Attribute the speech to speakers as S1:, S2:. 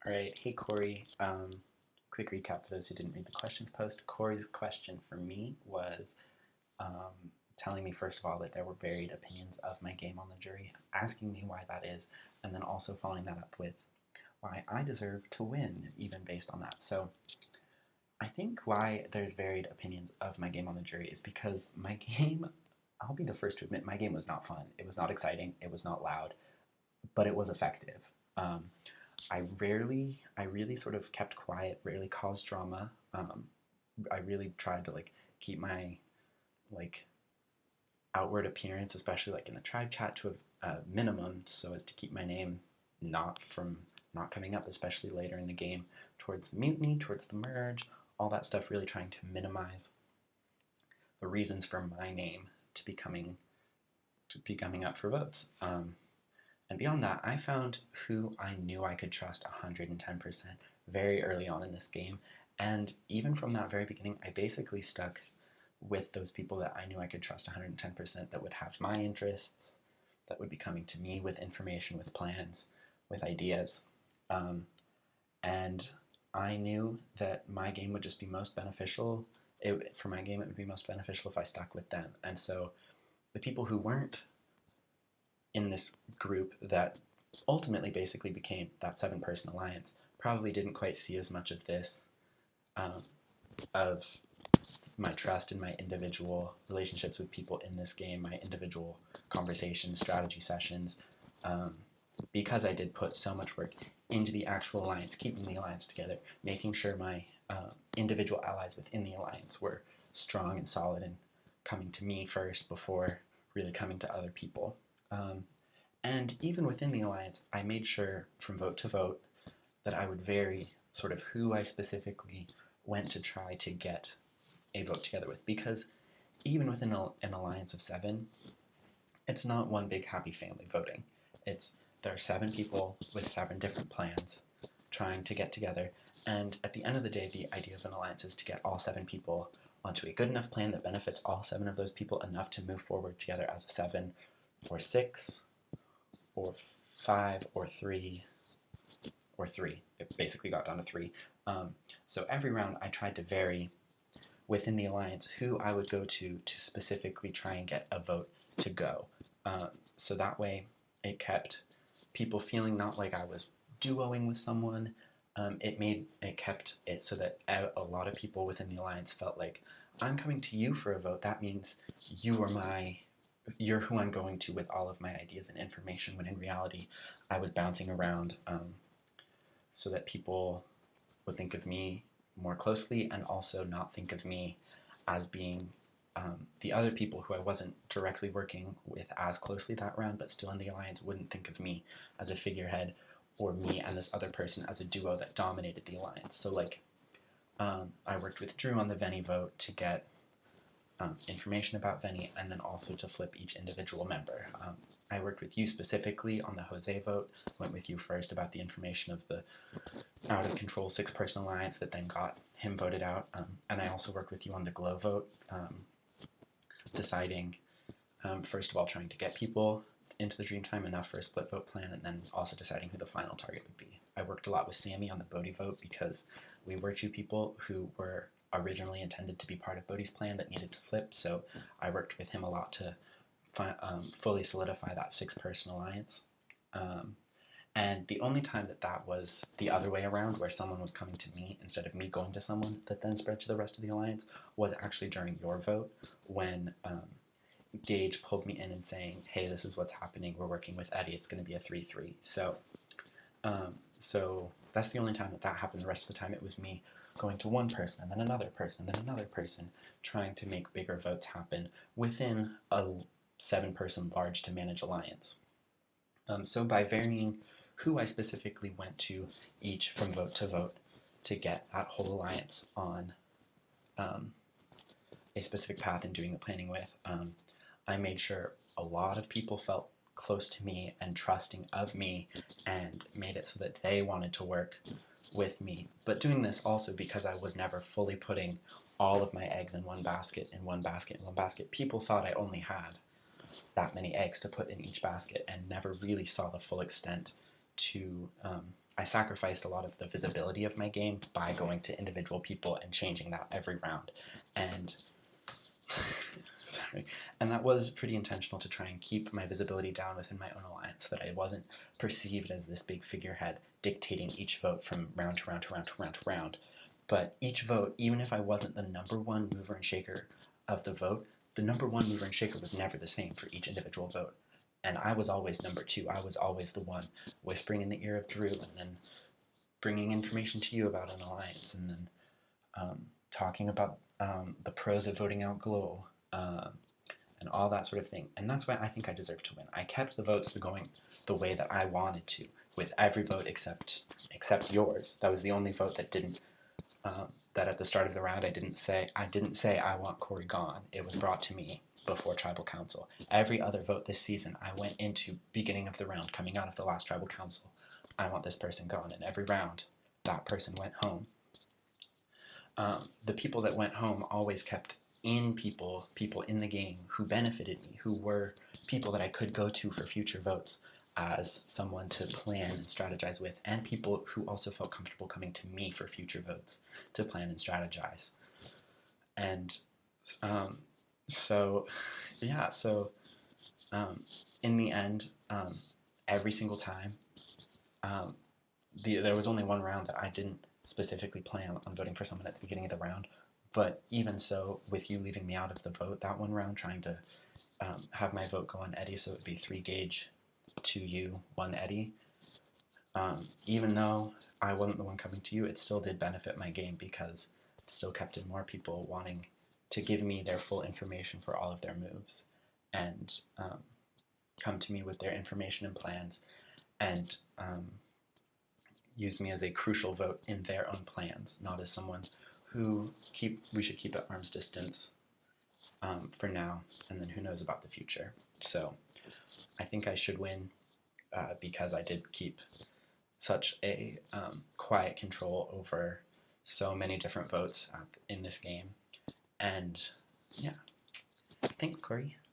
S1: All right, hey Corey. Quick recap for those who didn't read the questions post. Corey's question for me was um, telling me, first of all, that there were varied opinions of my game on the jury, asking me why that is, and then also following that up with why I deserve to win, even based on that. So I think why there's varied opinions of my game on the jury is because my game, I'll be the first to admit, my game was not fun. It was not exciting. It was not loud, but it was effective. Um, I really sort of kept quiet, rarely caused drama. I really tried to keep my like outward appearance, especially like in the tribe chat, to a minimum, so as to keep my name not coming up, especially later in the game, towards the mutiny, towards the merge, all that stuff. Really trying to minimize the reasons for my name to be coming up for votes. And beyond that, I found who I knew I could trust 110% very early on in this game. And even from that very beginning, I basically stuck with those people that I knew I could trust 110%, that would have my interests, that would be coming to me with information, with plans, with ideas. Um, and I knew that my game would just be most beneficial. For my game, it would be most beneficial if I stuck with them. And so the people who weren't in this group that ultimately basically became that 7-person alliance probably didn't quite see as much of this, um, of my trust in my individual relationships with people in this game, my individual conversations, strategy sessions, um, because I did put so much work into the actual alliance, keeping the alliance together, making sure my individual allies within the alliance were strong and solid and coming to me first before really coming to other people. And even within the alliance, I made sure from vote to vote that I would vary sort of who I specifically went to try to get a vote together with. Because even within an alliance of 7, it's not one big happy family voting. There are 7 people with 7 different plans trying to get together. And at the end of the day, the idea of an alliance is to get all 7 people onto a good enough plan that benefits all 7 of those people enough to move forward together as a 7 or 6 or 5 or 3 or 3. It basically got down to 3. So every round I tried to vary within the alliance who I would go to specifically try and get a vote to go. So that way it kept people feeling not like I was duoing with someone. It kept it so that a lot of people within the alliance felt like, I'm coming to you for a vote. That means you're who I'm going to with all of my ideas and information, when in reality I was bouncing around, so that people would think of me more closely and also not think of me as being the other people who I wasn't directly working with as closely that round, but still in the alliance, wouldn't think of me as a figurehead or me and this other person as a duo that dominated the alliance. So I worked with Drew on the Venny vote to get information about Venny, and then also to flip each individual member. I worked with you specifically on the Jose vote, went with you first about the information of the out of control 6-person alliance that then got him voted out. And I also worked with you on the Glow vote, deciding, first of all, trying to get people into the Dreamtime enough for a split vote plan, and then also deciding who the final target would be. I worked a lot with Sammy on the Bodhi vote because we were 2 people who were originally intended to be part of Bodhi's plan that needed to flip, so I worked with him a lot to fully solidify that 6-person alliance. And the only time that was the other way around, where someone was coming to me instead of me going to someone that then spread to the rest of the alliance, was actually during your vote, when Gage pulled me in and saying, hey, this is what's happening, we're working with Eddie, it's going to be a 3-3. So that's the only time that happened. The rest of the time it was me going to one person, and then another person, and then another person, trying to make bigger votes happen within a 7-person large to manage alliance. So by varying who I specifically went to each from vote to vote to get that whole alliance on a specific path and doing the planning with, I made sure a lot of people felt close to me and trusting of me, and made it so that they wanted to work with me. But doing this also because I was never fully putting all of my eggs in one basket, in one basket, in one basket. People thought I only had that many eggs to put in each basket and never really saw the full extent to I sacrificed a lot of the visibility of my game by going to individual people and changing that every round. And sorry, and that was pretty intentional to try and keep my visibility down within my own alliance so that I wasn't perceived as this big figurehead dictating each vote from round to round to round to round to round. But each vote, even if I wasn't the number one mover and shaker of the vote, the number one mover and shaker was never the same for each individual vote. And I was always number two. I was always the one whispering in the ear of Drew and then bringing information to you about an alliance and then talking about the pros of voting out Glow and all that sort of thing. And that's why I think I deserve to win. I kept the votes going the way that I wanted to, with every vote except yours. That was the only vote that didn't. That at the start of the round I didn't say I want Corey gone. It was brought to me before Tribal Council. Every other vote this season, I went into beginning of the round, coming out of the last Tribal Council. I want this person gone, and every round, that person went home. The people that went home always kept in people in the game who benefited me, who were people that I could go to for future votes as someone to plan and strategize with, and people who also felt comfortable coming to me for future votes to plan and strategize. And so in the end, every single time, there was only one round that I didn't specifically plan on voting for someone at the beginning of the round, but even so, with you leaving me out of the vote that one round, trying to have my vote go on Eddie, so it would be 3 gauge to you, 1 Eddie. Even though I wasn't the one coming to you, it still did benefit my game because it still kept in more people wanting to give me their full information for all of their moves and come to me with their information and plans and use me as a crucial vote in their own plans, not as someone who we should keep at arm's distance for now, and then who knows about the future. So I think I should win because I did keep such a quiet control over so many different votes in this game. And yeah, thanks, Corey.